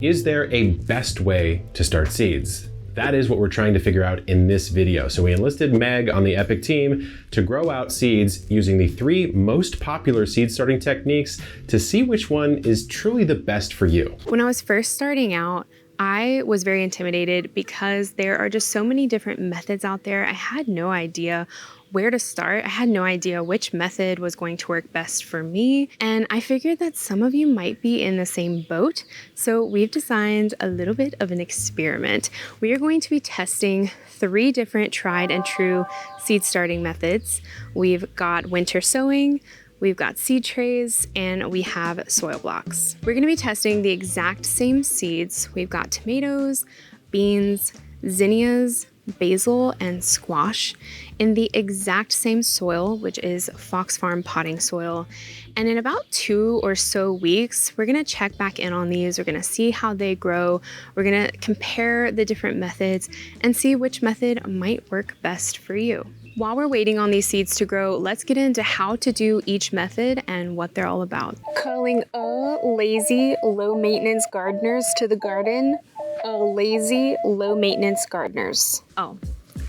Is there a best way to start seeds? That is what we're trying to figure out in this video. So we enlisted Meg on the Epic team to grow out seeds using the 3 most popular seed starting techniques to see which one is truly the best for you. When I was first starting out, I was very intimidated because there are just so many different methods out there. I had no idea where to start. I had no idea which method was going to work best for me. And I figured that some of you might be in the same boat. So we've designed a little bit of an experiment. We are going to be testing 3 different tried and true seed starting methods. We've got winter sowing, we've got seed trays, and we have soil blocks. We're going to be testing the exact same seeds. We've got tomatoes, beans, zinnias, basil, and squash in the exact same soil, which is Fox Farm potting soil. And in about 2 or so weeks, we're gonna check back in on these. We're gonna see how they grow. We're gonna compare the different methods and see which method might work best for you. While we're waiting on these seeds to grow, let's get into how to do each method and what they're all about. Calling all lazy, low-maintenance gardeners to the garden. All lazy, low-maintenance gardeners. Oh,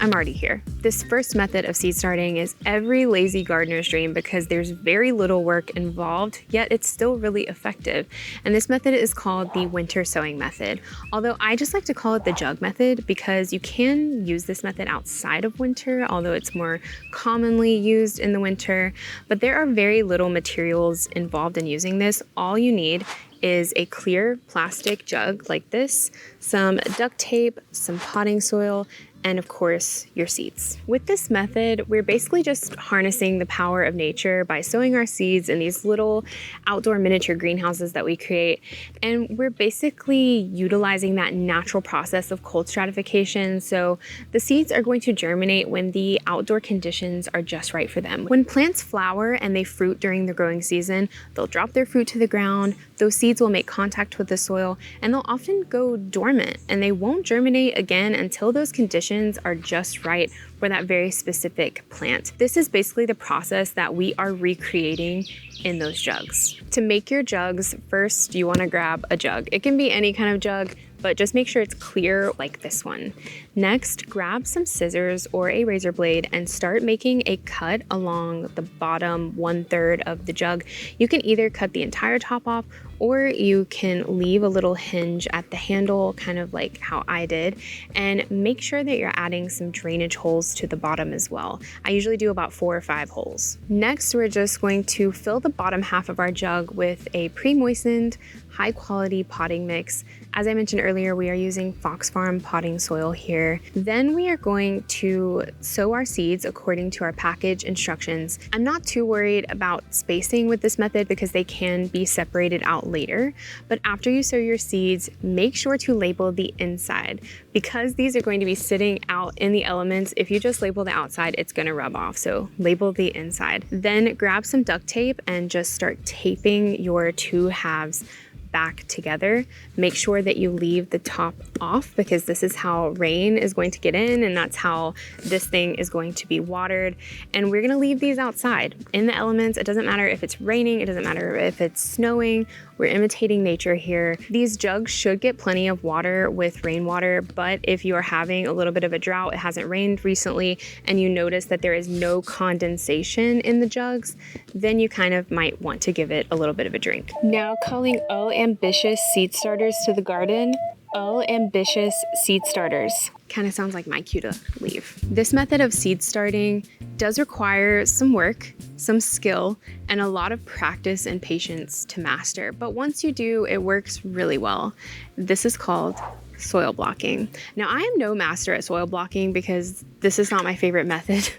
I'm already here. This first method of seed starting is every lazy gardener's dream because there's very little work involved, yet it's still really effective. And this method is called the winter sowing method. Although I just like to call it the jug method because you can use this method outside of winter, although it's more commonly used in the winter. But there are very little materials involved in using this. All you need is a clear plastic jug like this, some duct tape, some potting soil, and of course, your seeds. With this method, we're basically just harnessing the power of nature by sowing our seeds in these little outdoor miniature greenhouses that we create. And we're basically utilizing that natural process of cold stratification. So the seeds are going to germinate when the outdoor conditions are just right for them. When plants flower and they fruit during the growing season, they'll drop their fruit to the ground. Those seeds will make contact with the soil and they'll often go dormant and they won't germinate again until those conditions are just right for that very specific plant. This is basically the process that we are recreating in those jugs. To make your jugs, first you want to grab a jug. It can be any kind of jug, but just make sure it's clear like this one. Next, grab some scissors or a razor blade and start making a cut along the bottom 1/3 of the jug. You can either cut the entire top off or you can leave a little hinge at the handle, kind of like how I did, and make sure that you're adding some drainage holes to the bottom as well. I usually do about 4 or 5 holes. Next, we're just going to fill the bottom half of our jug with a pre-moistened, high-quality potting mix. As I mentioned earlier, we are using Fox Farm potting soil here. Then we are going to sow our seeds according to our package instructions. I'm not too worried about spacing with this method because they can be separated out later. But after you sow your seeds, make sure to label the inside. Because these are going to be sitting out in the elements, if you just label the outside, it's going to rub off. So label the inside. Then grab some duct tape and just start taping your 2 halves back together. Make sure that you leave the top off because this is how rain is going to get in and that's how this thing is going to be watered. And we're going to leave these outside in the elements. It doesn't matter if it's raining, it doesn't matter if it's snowing. We're imitating nature here. These jugs should get plenty of water with rainwater, but if you are having a little bit of a drought, it hasn't rained recently, and you notice that there is no condensation in the jugs, then you kind of might want to give it a little bit of a drink. Now calling all ambitious seed starters to the garden. All ambitious seed starters. Kind of sounds like my cue to leave. This method of seed starting does require some work, some skill, and a lot of practice and patience to master. But once you do, it works really well. This is called soil blocking. Now, I am no master at soil blocking because this is not my favorite method.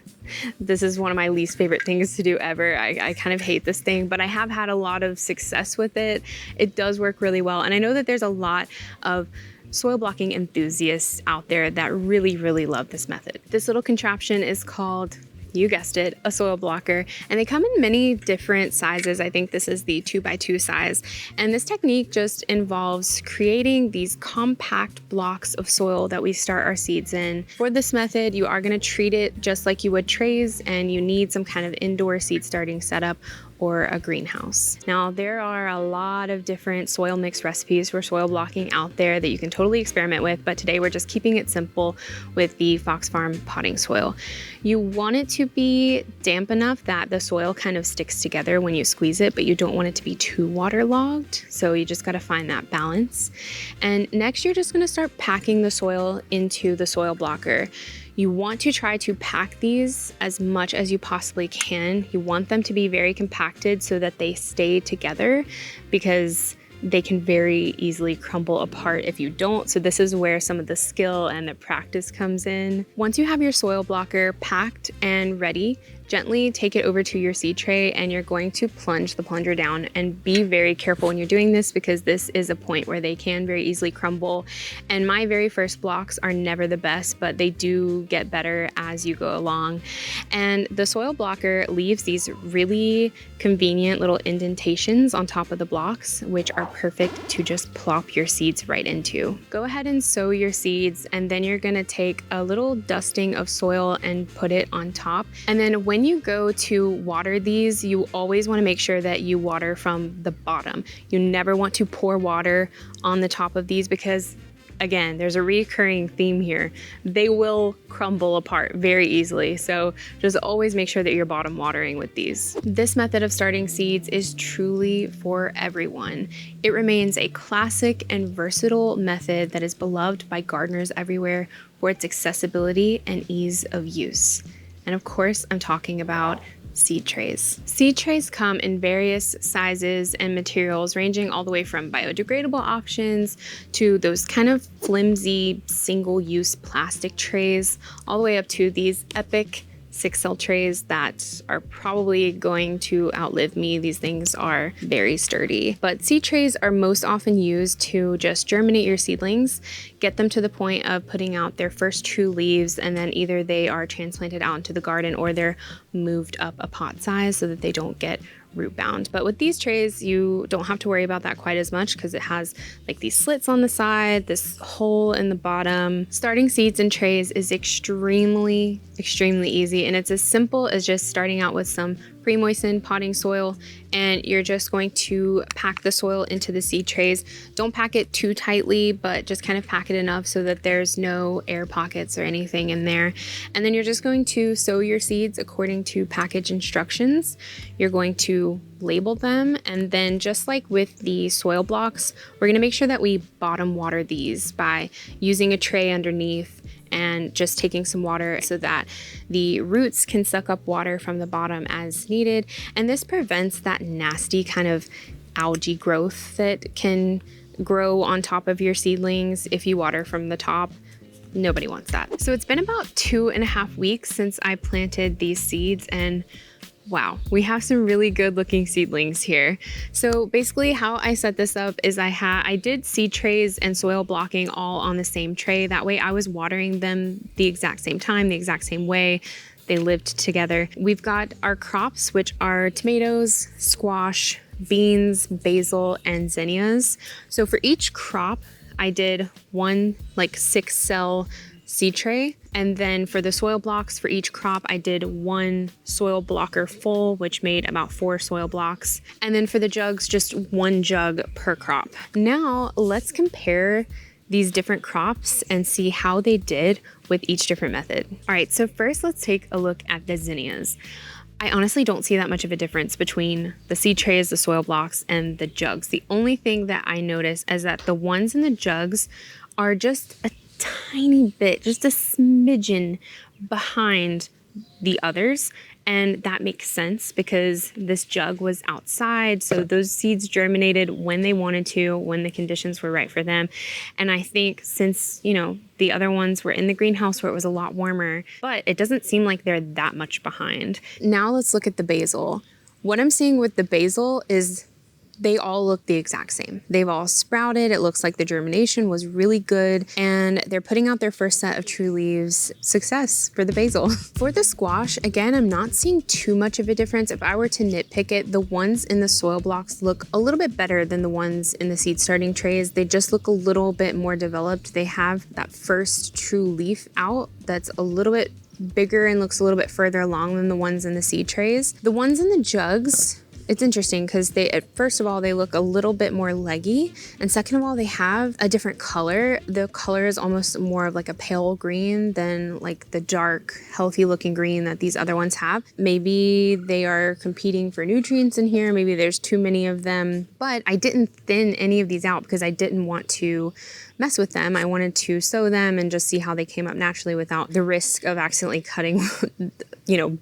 This is one of my least favorite things to do ever. I kind of hate this thing, but I have had a lot of success with it. It does work really well. And I know that there's a lot of soil blocking enthusiasts out there that really, really love this method. This little contraption is called, you guessed it, a soil blocker, and they come in many different sizes. I think this is the 2x2 size. And this technique just involves creating these compact blocks of soil that we start our seeds in. For this method, you are going to treat it just like you would trays, and you need some kind of indoor seed starting setup or a greenhouse. Now, there are a lot of different soil mix recipes for soil blocking out there that you can totally experiment with, but today we're just keeping it simple with the Fox Farm potting soil. You want it to be damp enough that the soil kind of sticks together when you squeeze it, but you don't want it to be too waterlogged. So you just got to find that balance. And next, you're just going to start packing the soil into the soil blocker. You want to try to pack these as much as you possibly can. You want them to be very compacted so that they stay together, because they can very easily crumble apart if you don't. So this is where some of the skill and the practice comes in. Once you have your soil blocker packed and ready, gently take it over to your seed tray, and you're going to plunge the plunger down. And be very careful when you're doing this, because this is a point where they can very easily crumble. And my very first blocks are never the best, but they do get better as you go along. And the soil blocker leaves these really convenient little indentations on top of the blocks, which are perfect to just plop your seeds right into. Go ahead and sow your seeds, and then you're gonna take a little dusting of soil and put it on top. And then when you go to water these, you always want to make sure that you water from the bottom. You never want to pour water on the top of these, because again, there's a recurring theme here. They will crumble apart very easily. So just always make sure that you're bottom watering with these. This method of starting seeds is truly for everyone. It remains a classic and versatile method that is beloved by gardeners everywhere for its accessibility and ease of use. And of course, I'm talking about seed trays. Seed trays come in various sizes and materials, ranging all the way from biodegradable options to those kind of flimsy single-use plastic trays, all the way up to these epic 6-cell trays that are probably going to outlive me. These things are very sturdy. But seed trays are most often used to just germinate your seedlings, get them to the point of putting out their first true leaves, and then either they are transplanted out into the garden or they're moved up a pot size so that they don't get root bound. But with these trays, you don't have to worry about that quite as much, because it has like these slits on the side, this hole in the bottom. Starting seeds in trays is extremely easy, and it's as simple as just starting out with some pre-moistened potting soil, and you're just going to pack the soil into the seed trays. Don't pack it too tightly, but just kind of pack it enough so that there's no air pockets or anything in there. And then you're just going to sow your seeds according to package instructions. You're going to label them, and then just like with the soil blocks, we're going to make sure that we bottom water these by using a tray underneath and just taking some water so that the roots can suck up water from the bottom as needed. And this prevents that nasty kind of algae growth that can grow on top of your seedlings if you water from the top. Nobody wants that. So it's been about 2.5 weeks since I planted these seeds, and wow, we have some really good looking seedlings here. So basically how I set this up is I did seed trays and soil blocking all on the same tray. That way I was watering them the exact same time, the exact same way. They lived together. We've got our crops, which are tomatoes, squash, beans, basil, and zinnias. So for each crop, I did one like 6-cell seed tray. And then for the soil blocks for each crop, I did one soil blocker full, which made about 4 soil blocks. And then for the jugs, just 1 jug per crop. Now let's compare these different crops and see how they did with each different method. All right, so first let's take a look at the zinnias. I honestly don't see that much of a difference between the seed trays, the soil blocks, and the jugs. The only thing that I notice is that the ones in the jugs are just a tiny bit, just a smidgen behind the others. And that makes sense because this jug was outside. So those seeds germinated when they wanted to, when the conditions were right for them. And I think since, the other ones were in the greenhouse where it was a lot warmer, but it doesn't seem like they're that much behind. Now let's look at the basil. What I'm seeing with the basil is they all look the exact same. They've all sprouted. It looks like the germination was really good, and they're putting out their first set of true leaves. Success for the basil. For the squash, again, I'm not seeing too much of a difference. If I were to nitpick it, the ones in the soil blocks look a little bit better than the ones in the seed starting trays. They just look a little bit more developed. They have that first true leaf out that's a little bit bigger and looks a little bit further along than the ones in the seed trays. The ones in the jugs, It's interesting because first of all, they look a little bit more leggy. And second of all, they have a different color. The color is almost more of like a pale green than like the dark, healthy looking green that these other ones have. Maybe they are competing for nutrients in here. Maybe there's too many of them, but I didn't thin any of these out because I didn't want to mess with them. I wanted to sow them and just see how they came up naturally without the risk of accidentally cutting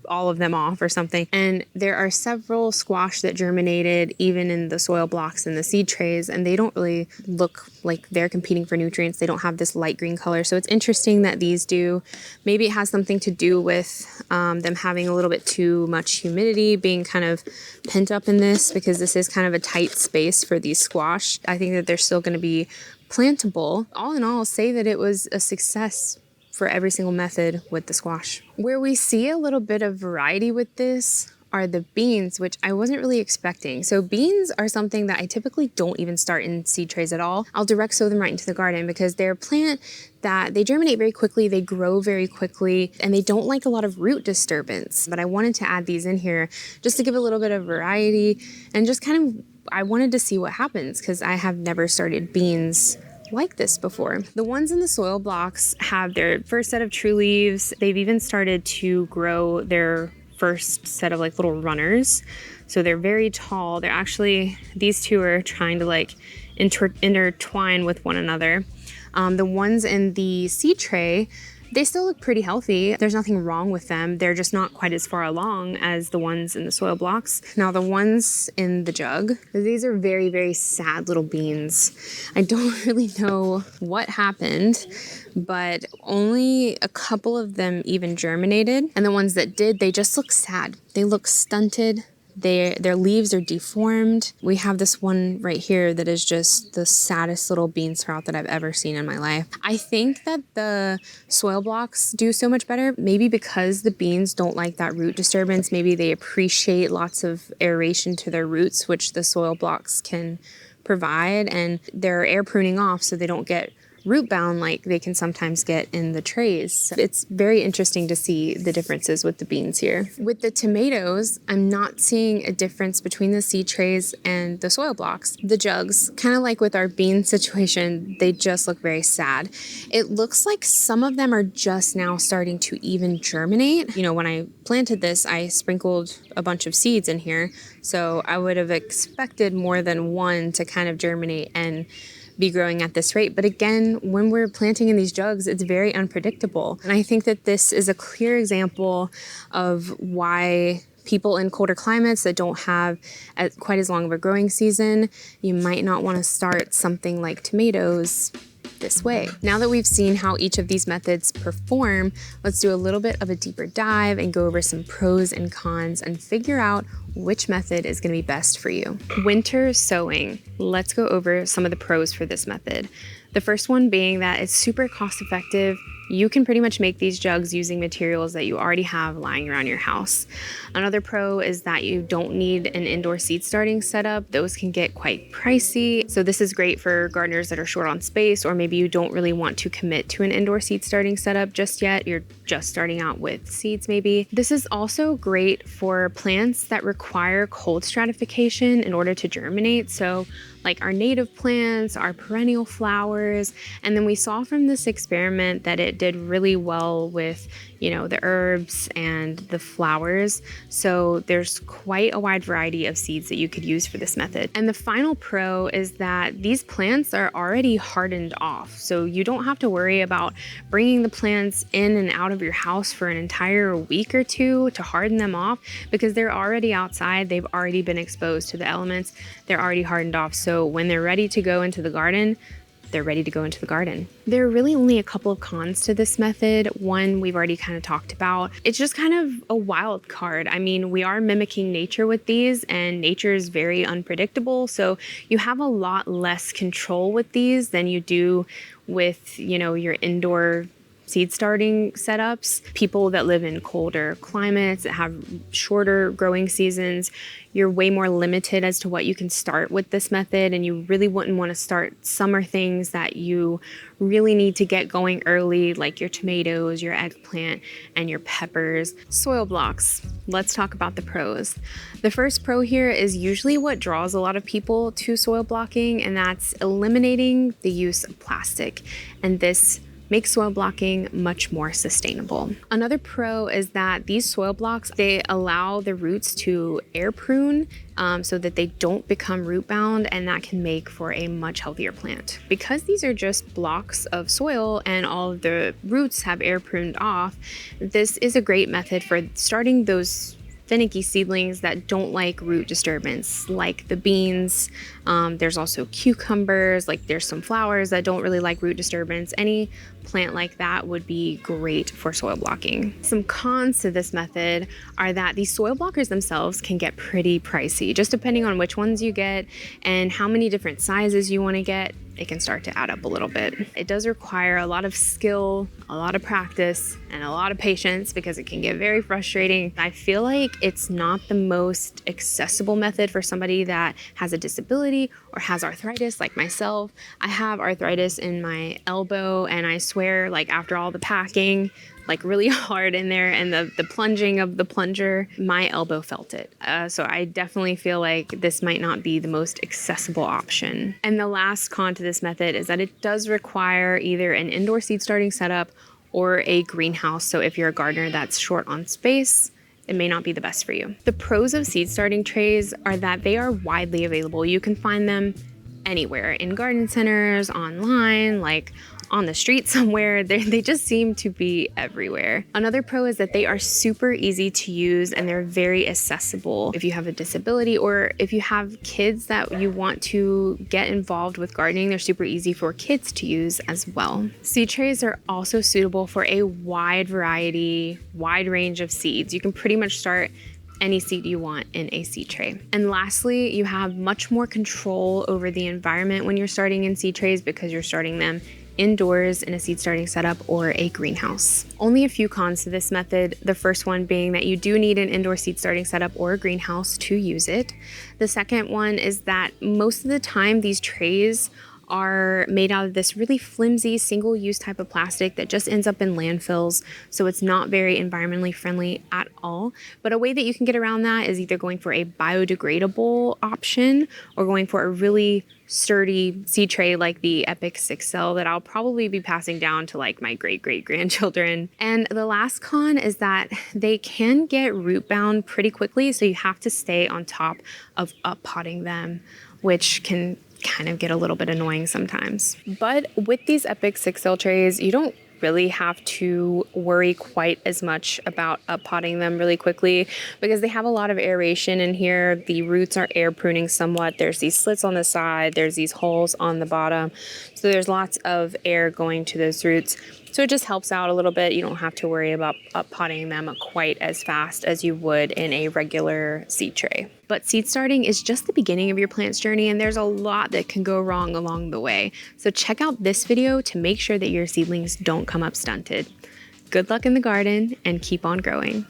all of them off or something. And there are several squash that germinated even in the soil blocks and the seed trays, and they don't really look like they're competing for nutrients. They don't have this light green color. So it's interesting that these do. Maybe it has something to do with them having a little bit too much humidity, being kind of pent up in this, because this is kind of a tight space for these squash. I think that they're still going to be plantable. All in all, I'll say that it was a success for every single method with the squash. Where we see a little bit of variety with this are the beans, which I wasn't really expecting. So beans are something that I typically don't even start in seed trays at all. I'll direct sow them right into the garden because they're a plant that they germinate very quickly, they grow very quickly, and they don't like a lot of root disturbance. But I wanted to add these in here just to give a little bit of variety and just kind of, I wanted to see what happens because I have never started beans like this before. The ones in the soil blocks have their first set of true leaves. They've even started to grow their first set of like little runners. So they're very tall. They're actually, these two are trying to like intertwine with one another. The ones in the seed tray, they still look pretty healthy. There's nothing wrong with them. They're just not quite as far along as the ones in the soil blocks. Now the ones in the jug, these are very, very sad little beans. I don't really know what happened, but only a couple of them even germinated. And the ones that did, they just look sad. They look stunted. Their leaves are deformed. We have this one right here that is just the saddest little bean sprout that I've ever seen in my life. I think that the soil blocks do so much better, maybe because the beans don't like that root disturbance. Maybe they appreciate lots of aeration to their roots, which the soil blocks can provide, and they're air pruning off so they don't get root bound like they can sometimes get in the trays. So it's very interesting to see the differences with the beans here. With the tomatoes, I'm not seeing a difference between the seed trays and the soil blocks. The jugs, kind of like with our bean situation, they just look very sad. It looks like some of them are just now starting to even germinate. When I planted this, I sprinkled a bunch of seeds in here, so I would have expected more than one to kind of germinate and be growing at this rate. But again, when we're planting in these jugs, it's very unpredictable. And I think that this is a clear example of why people in colder climates that don't have quite as long of a growing season, you might not want to start something like tomatoes this way. Now that we've seen how each of these methods perform, let's do a little bit of a deeper dive and go over some pros and cons and figure out which method is going to be best for you. Winter sowing. Let's go over some of the pros for this method. The first one being that it's super cost effective. You can pretty much make these jugs using materials that you already have lying around your house. Another pro is that you don't need an indoor seed starting setup. Those can get quite pricey. So this is great for gardeners that are short on space, or maybe you don't really want to commit to an indoor seed starting setup just yet. You're just starting out with seeds maybe. This is also great for plants that require cold stratification in order to germinate. So like our native plants, our perennial flowers. And then we saw from this experiment that it did really well with, the herbs and the flowers. So there's quite a wide variety of seeds that you could use for this method. And the final pro is that these plants are already hardened off. So you don't have to worry about bringing the plants in and out of your house for an entire week or two to harden them off, because they're already outside. They've already been exposed to the elements. They're already hardened off. So when they're ready to go into the garden, they're ready to go into the garden. There are really only a couple of cons to this method. One we've already kind of talked about. It's just kind of a wild card. I mean, we are mimicking nature with these, and nature is very unpredictable. So you have a lot less control with these than you do with, your indoor seed starting setups. People that live in colder climates that have shorter growing seasons, you're way more limited as to what you can start with this method, and you really wouldn't want to start summer things that you really need to get going early, like your tomatoes, your eggplant, and your peppers. Soil blocks. Let's talk about the pros. The first pro here is usually what draws a lot of people to soil blocking, and that's eliminating the use of plastic. And this makes soil blocking much more sustainable. Another pro is that these soil blocks, they allow the roots to air prune so that they don't become root bound, and that can make for a much healthier plant. Because these are just blocks of soil and all of the roots have air pruned off, this is a great method for starting those finicky seedlings that don't like root disturbance, like the beans. There's also cucumbers, like there's some flowers that don't really like root disturbance. Any plant like that would be great for soil blocking. Some cons to this method are that these soil blockers themselves can get pretty pricey, just depending on which ones you get and how many different sizes you want to get. It can start to add up a little bit. It does require a lot of skill, a lot of practice, and a lot of patience because it can get very frustrating. I feel like it's not the most accessible method for somebody that has a disability or has arthritis like myself. I have arthritis in my elbow, and I swear, like after all the packing, like really hard in there and the plunging of the plunger, my elbow felt it. So I definitely feel like this might not be the most accessible option. And the last con to this method is that it does require either an indoor seed starting setup or a greenhouse. So if you're a gardener that's short on space, it may not be the best for you. The pros of seed starting trays are that they are widely available. You can find them anywhere, in garden centers, online, like on the street somewhere. They just seem to be everywhere. Another pro is that they are super easy to use and they're very accessible. If you have a disability or if you have kids that you want to get involved with gardening, they're super easy for kids to use as well. Seed trays are also suitable for a wide range of seeds. You can pretty much start any seed you want in a seed tray. And lastly, you have much more control over the environment when you're starting in seed trays because you're starting them indoors in a seed starting setup or a greenhouse. Only a few cons to this method. The first one being that you do need an indoor seed starting setup or a greenhouse to use it. The second one is that most of the time these trays are made out of this really flimsy single-use type of plastic that just ends up in landfills, so it's not very environmentally friendly at all. But a way that you can get around that is either going for a biodegradable option or going for a really sturdy seed tray like the Epic 6L that I'll probably be passing down to like my great-great-grandchildren. And the last con is that they can get root bound pretty quickly, so you have to stay on top of up-potting them, which can kind of get a little bit annoying sometimes. But with these Epic 6L trays, you don't really have to worry quite as much about up-potting them really quickly because they have a lot of aeration in here. The roots are air pruning somewhat. There's these slits on the side, there's these holes on the bottom. So there's lots of air going to those roots. So it just helps out a little bit. You don't have to worry about up-potting them quite as fast as you would in a regular seed tray. But seed starting is just the beginning of your plant's journey, and there's a lot that can go wrong along the way. So check out this video to make sure that your seedlings don't come up stunted. Good luck in the garden and keep on growing.